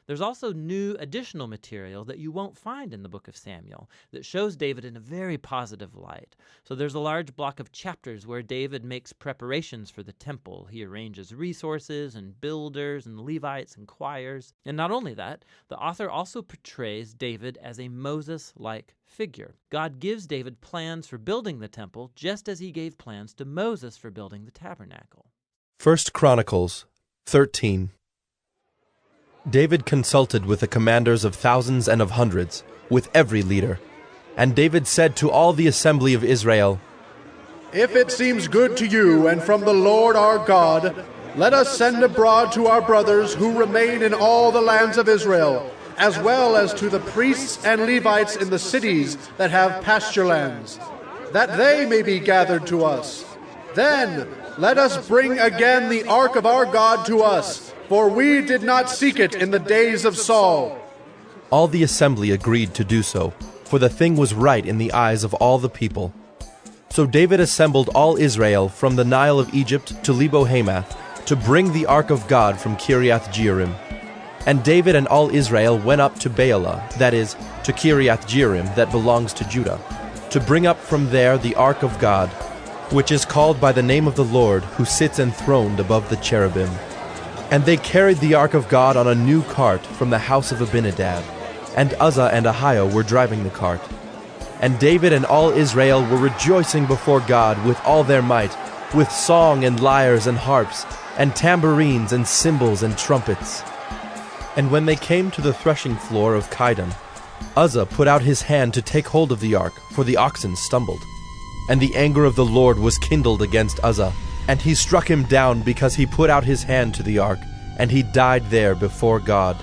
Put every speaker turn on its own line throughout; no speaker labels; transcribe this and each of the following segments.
There's also new additional material that you won't find in the book of Samuel that shows David in a very positive light. So there's a large block of chapters where David makes preparations for the temple. He arranges resources and builders and Levites and choirs. And not only that, the author also portrays David as a Moses-like figure. God gives David plans for building the temple just as he gave plans to Moses for building the tabernacle.
1 Chronicles 13. David consulted with the commanders of thousands and of hundreds, with every leader. And David said to all the assembly of Israel,
"If it seems good to you and from the Lord our God, let us send abroad to our brothers who remain in all the lands of Israel, as well as to the priests and Levites in the cities that have pasture lands, that they may be gathered to us. Then let us bring again the ark of our God to us, for we did not seek it in the days of Saul."
All the assembly agreed to do so, for the thing was right in the eyes of all the people. So David assembled all Israel from the Nile of Egypt to Lebo-Hamath to bring the ark of God from Kiriath-Jearim. And David and all Israel went up to Baalah, that is, to Kiriath-Jearim that belongs to Judah, to bring up from there the ark of God, which is called by the name of the Lord, who sits enthroned above the cherubim. And they carried the ark of God on a new cart from the house of Abinadab, and Uzzah and Ahio were driving the cart. And David and all Israel were rejoicing before God with all their might, with song and lyres and harps, and tambourines and cymbals and trumpets. And when they came to the threshing floor of Chidon, Uzzah put out his hand to take hold of the ark, for the oxen stumbled. And the anger of the Lord was kindled against Uzzah, and he struck him down because he put out his hand to the ark, and he died there before God.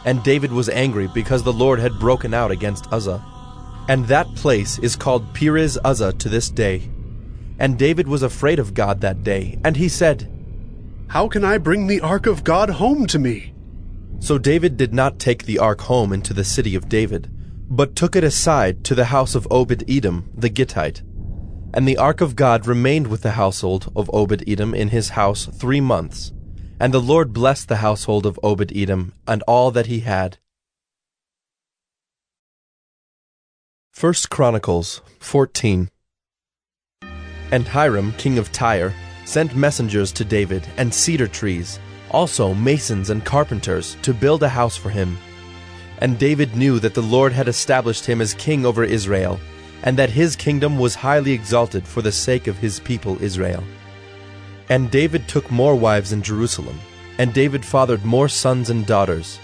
And David was angry because the Lord had broken out against Uzzah. And that place is called Perez Uzzah to this day. And David was afraid of God that day, and he said,
"How can I bring the ark of God home to me?"
So David did not take the ark home into the city of David, but took it aside to the house of Obed-Edom the Gittite. And the ark of God remained with the household of Obed-Edom in his house 3 months. And the Lord blessed the household of Obed-Edom and all that he had. 1 Chronicles 14. And Hiram, king of Tyre, sent messengers to David and cedar trees, also masons and carpenters, to build a house for him. And David knew that the Lord had established him as king over Israel, and that his kingdom was highly exalted for the sake of his people Israel. And David took more wives in Jerusalem, and David fathered more sons and daughters.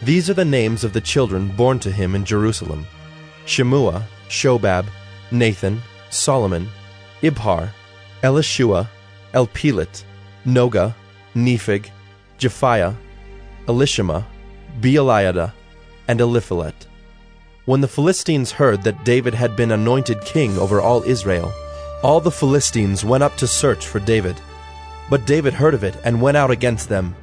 These are the names of the children born to him in Jerusalem: Shemua, Shobab, Nathan, Solomon, Ibhar, Elishua, Elpelet, Noga, Nepheg, Japhiah, Elishama, Beeliada, and Eliphelet. When the Philistines heard that David had been anointed king over all Israel, all the Philistines went up to search for David. But David heard of it and went out against them.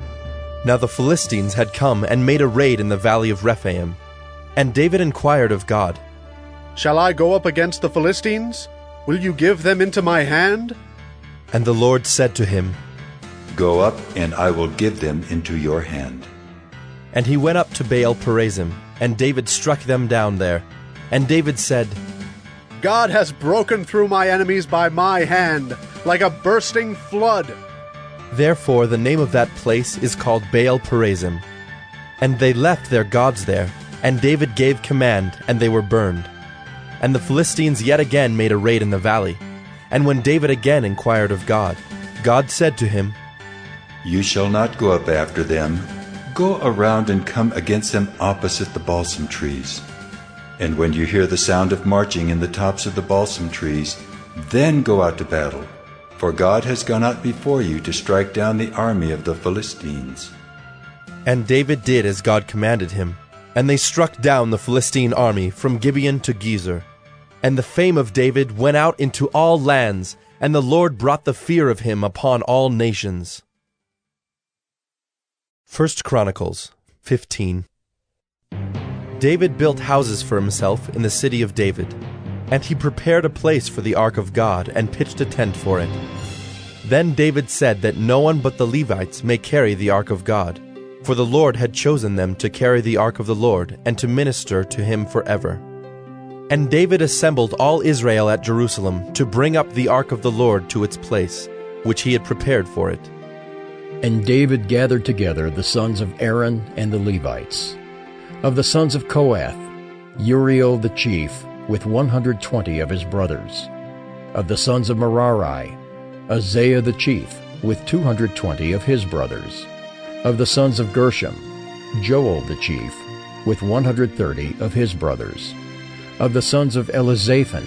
Now the Philistines had come and made a raid in the valley of Rephaim. And David inquired of God,
"Shall I go up against the Philistines? Will you give them into my hand?"
And the Lord said to him,
"Go up, and I will give them into your hand."
And he went up to Baal-perazim, and David struck them down there. And David said,
"God has broken through my enemies by my hand, like a bursting flood."
Therefore the name of that place is called Baal-perazim. And they left their gods there, and David gave command, and they were burned. And the Philistines yet again made a raid in the valley. And when David again inquired of God, God said to him,
"You shall not go up after them. Go around and come against them opposite the balsam trees. And when you hear the sound of marching in the tops of the balsam trees, then go out to battle. For God has gone out before you to strike down the army of the Philistines."
And David did as God commanded him. And they struck down the Philistine army from Gibeon to Gezer. And the fame of David went out into all lands, and the Lord brought the fear of him upon all nations. 1 Chronicles 15. David built houses for himself in the city of David, and he prepared a place for the ark of God and pitched a tent for it. Then David said that no one but the Levites may carry the ark of God, for the Lord had chosen them to carry the ark of the Lord and to minister to him forever. And David assembled all Israel at Jerusalem to bring up the ark of the Lord to its place, which he had prepared for it.
And David gathered together the sons of Aaron and the Levites. Of the sons of Kohath, Uriel the chief, with 120 of his brothers. Of the sons of Merari, Isaiah the chief, with 220 of his brothers. Of the sons of Gershom, Joel the chief, with 130 of his brothers. Of the sons of Elizaphan,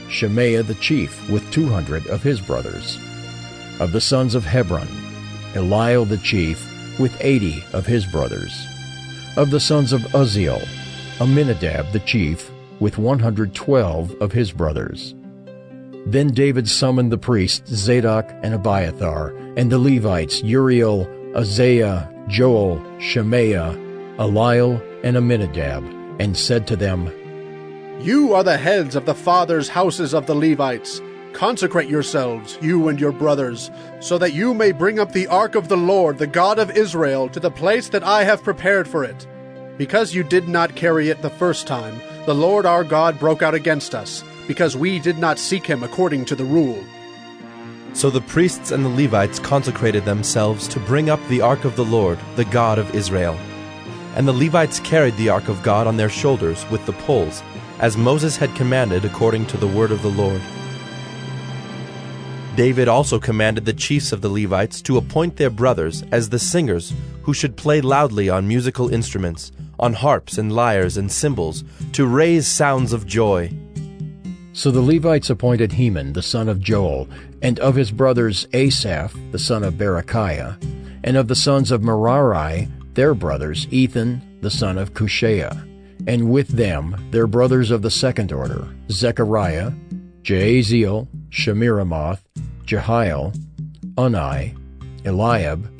Shemaiah the chief, with 200 of his brothers. Of the sons of Hebron, Eliel the chief, with 80 of his brothers. Of the sons of Uzziel, Aminadab the chief, with 112 of his brothers. Then David summoned the priests Zadok and Abiathar, and the Levites Uriel, Isaiah, Joel, Shemaiah, Eliel, and Aminadab, and said to them,
You are the heads of the fathers' houses of the Levites. Consecrate yourselves, you and your brothers, so that you may bring up the ark of the Lord, the God of Israel, to the place that I have prepared for it. Because you did not carry it the first time, the Lord our God broke out against us, because we did not seek him according to the rule.
So the priests and the Levites consecrated themselves to bring up the ark of the Lord, the God of Israel. And the Levites carried the ark of God on their shoulders with the poles, as Moses had commanded according to the word of the Lord. David also commanded the chiefs of the Levites to appoint their brothers as the singers who should play loudly on musical instruments, on harps and lyres and cymbals, to raise sounds of joy.
So the Levites appointed Heman the son of Joel, and of his brothers Asaph the son of Berechiah, and of the sons of Merari their brothers Ethan the son of Cushaiah, and with them their brothers of the second order, Zechariah, Jaaziel, Shemiramoth, Jehiel, Unai, Eliab,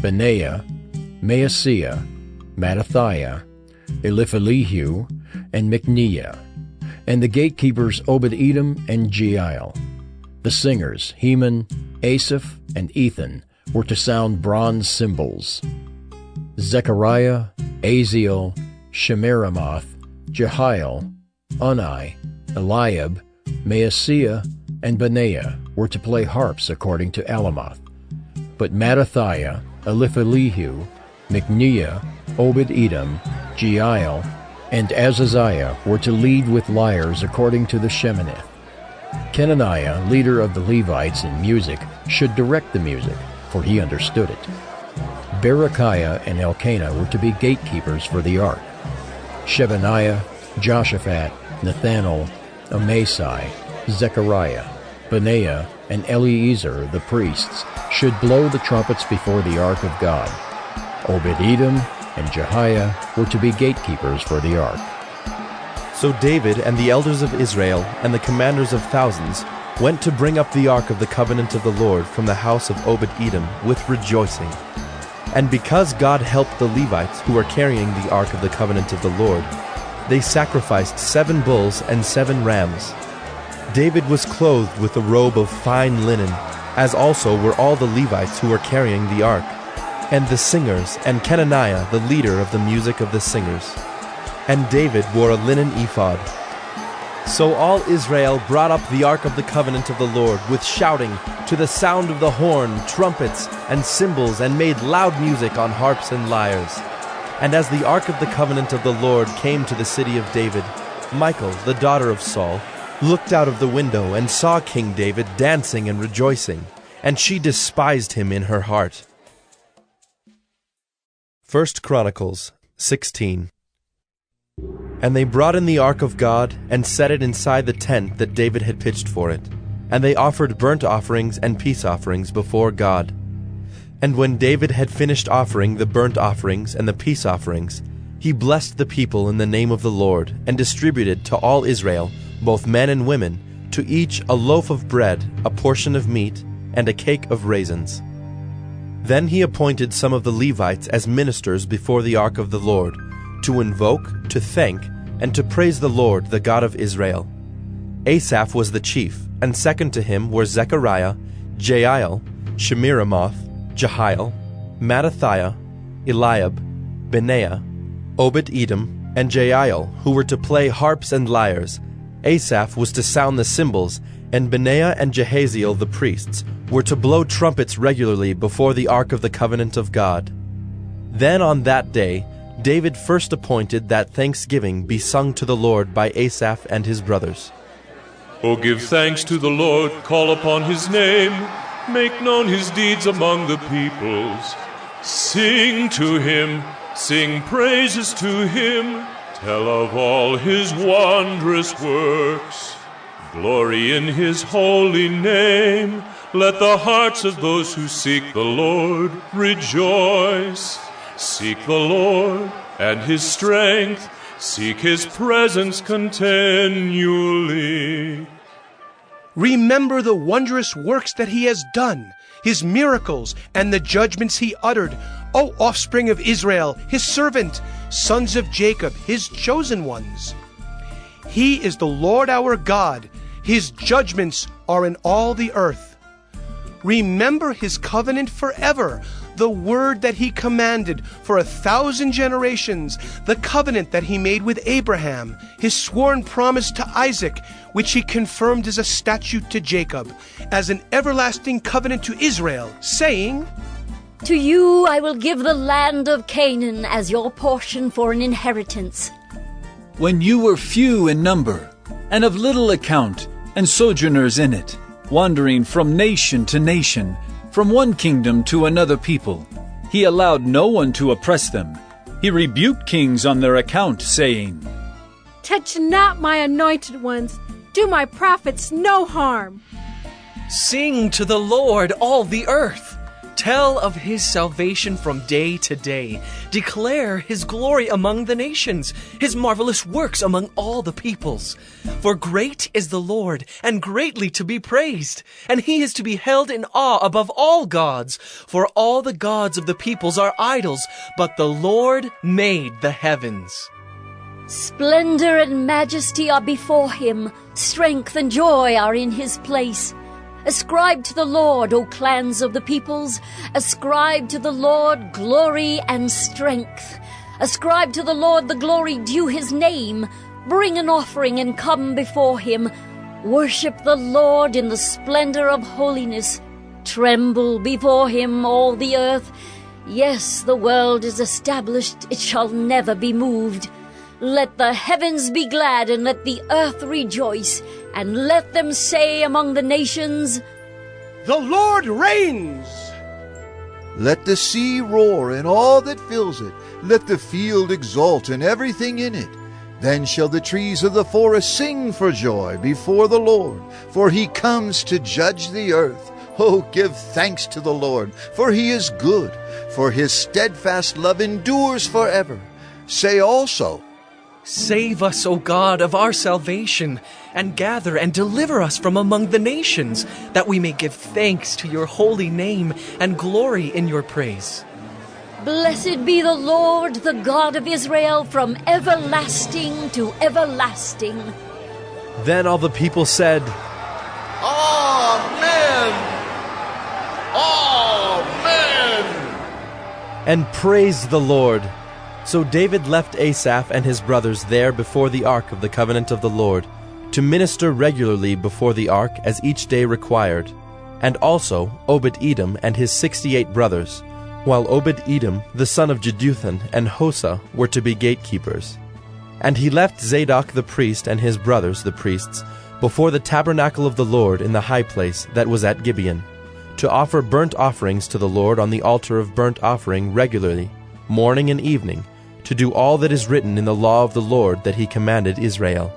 Benaiah, Maaseiah, Mattathiah, Eliphelehu, and Micneiah, and the gatekeepers Obed-Edom and Jeiel. The singers Heman, Asaph, and Ethan were to sound bronze cymbals. Zechariah, Aziel, Shemiramoth, Jehiel, Unai, Eliab, Maaseiah, and Benaiah were to play harps according to Alamoth. But Mattathiah, Eliphelehu, Micneiah, Obed-Edom, Jeiel, and Azaziah were to lead with lyres according to the Sheminith. Kenaniah, leader of the Levites in music, should direct the music, for he understood it. Berechiah and Elkanah were to be gatekeepers for the ark. Shebaniah, Joshaphat, Nethanel, Amasai, Zechariah, Benaiah, and Eleazar the priests should blow the trumpets before the ark of God. Obed-Edom and Jehiah were to be gatekeepers for the ark.
So David and the elders of Israel and the commanders of thousands went to bring up the ark of the covenant of the Lord from the house of Obed-Edom with rejoicing. And because God helped the Levites who were carrying the ark of the covenant of the Lord, they sacrificed 7 bulls and 7 rams. David was clothed with a robe of fine linen, as also were all the Levites who were carrying the ark, and the singers, and Kenaniah the leader of the music of the singers. And David wore a linen ephod. So all Israel brought up the ark of the covenant of the Lord with shouting, to the sound of the horn, trumpets, and cymbals, and made loud music on harps and lyres. And as the ark of the covenant of the Lord came to the city of David, Michal, the daughter of Saul, looked out of the window and saw King David dancing and rejoicing, and she despised him in her heart. 1 Chronicles 16. And they brought in the ark of God and set it inside the tent that David had pitched for it. And they offered burnt offerings and peace offerings before God. And when David had finished offering the burnt offerings and the peace offerings, he blessed the people in the name of the Lord, and distributed to all Israel, both men and women, to each a loaf of bread, a portion of meat, and a cake of raisins. Then he appointed some of the Levites as ministers before the ark of the Lord, to invoke, to thank, and to praise the Lord, the God of Israel. Asaph was the chief, and second to him were Zechariah, Jeiel, Shemiramoth, Jehiel, Mattathiah, Eliab, Benaiah, Obed-Edom, and Jael, who were to play harps and lyres. Asaph was to sound the cymbals, and Benaiah and Jehaziel the priests were to blow trumpets regularly before the ark of the covenant of God. Then on that day David first appointed that thanksgiving be sung to the Lord by Asaph and his brothers.
O give thanks to the Lord, call upon his name, make known his deeds among the peoples. Sing to him, sing praises to him, tell of all his wondrous works. Glory in his holy name, let the hearts of those who seek the Lord rejoice. Seek the Lord and his strength, seek his presence continually.
Remember the wondrous works that he has done, his miracles, and the judgments he uttered, O offspring of Israel, his servant, sons of Jacob, his chosen ones. He is the Lord our God, his judgments are in all the earth. Remember his covenant forever, the word that he commanded for 1,000 generations, the covenant that he made with Abraham, his sworn promise to Isaac, which he confirmed as a statute to Jacob, as an everlasting covenant to Israel, saying,
To you I will give the land of Canaan as your portion for an inheritance.
When you were few in number, and of little account, and sojourners in it, wandering from nation to nation, from one kingdom to another people, he allowed no one to oppress them. He rebuked kings on their account, saying,
Touch not my anointed ones, do my prophets no harm.
Sing to the Lord, all the earth. Tell of his salvation from day to day. Declare his glory among the nations, his marvelous works among all the peoples. For great is the Lord, and greatly to be praised, and he is to be held in awe above all gods. For all the gods of the peoples are idols, but the Lord made the heavens.
Splendor and majesty are before him, strength and joy are in his place. Ascribe to the Lord, O clans of the peoples. Ascribe to the Lord glory and strength. Ascribe to the Lord the glory due his name. Bring an offering and come before him. Worship the Lord in the splendor of holiness. Tremble before him, all the earth. Yes, the world is established, it shall never be moved. Let the heavens be glad, and let the earth rejoice, and let them say among the nations,
The Lord reigns!
Let the sea roar and all that fills it. Let the field exult and everything in it. Then shall the trees of the forest sing for joy before the Lord, for he comes to judge the earth. Oh, give thanks to the Lord, for he is good, for his steadfast love endures forever. Say also,
Save us, O God, of our salvation, and gather and deliver us from among the nations, that we may give thanks to your holy name and glory in your praise.
Blessed be the Lord, the God of Israel, from everlasting to everlasting.
Then all the people said,
Amen! Amen!
and praised the Lord. So David left Asaph and his brothers there before the ark of the covenant of the Lord, to minister regularly before the ark as each day required, and also Obed-Edom and his 68 brothers, while Obed-Edom the son of Jeduthun and Hosah were to be gatekeepers. And he left Zadok the priest and his brothers the priests before the tabernacle of the Lord in the high place that was at Gibeon, to offer burnt offerings to the Lord on the altar of burnt offering regularly, morning and evening, to do all that is written in the law of the Lord that he commanded Israel.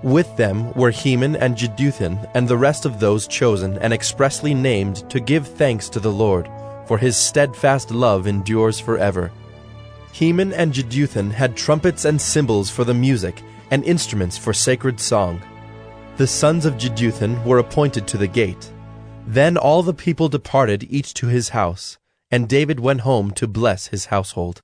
With them were Heman and Jeduthun and the rest of those chosen and expressly named to give thanks to the Lord, for his steadfast love endures forever. Heman and Jeduthun had trumpets and cymbals for the music, and instruments for sacred song. The sons of Jeduthun were appointed to the gate. Then all the people departed each to his house, and David went home to bless his household.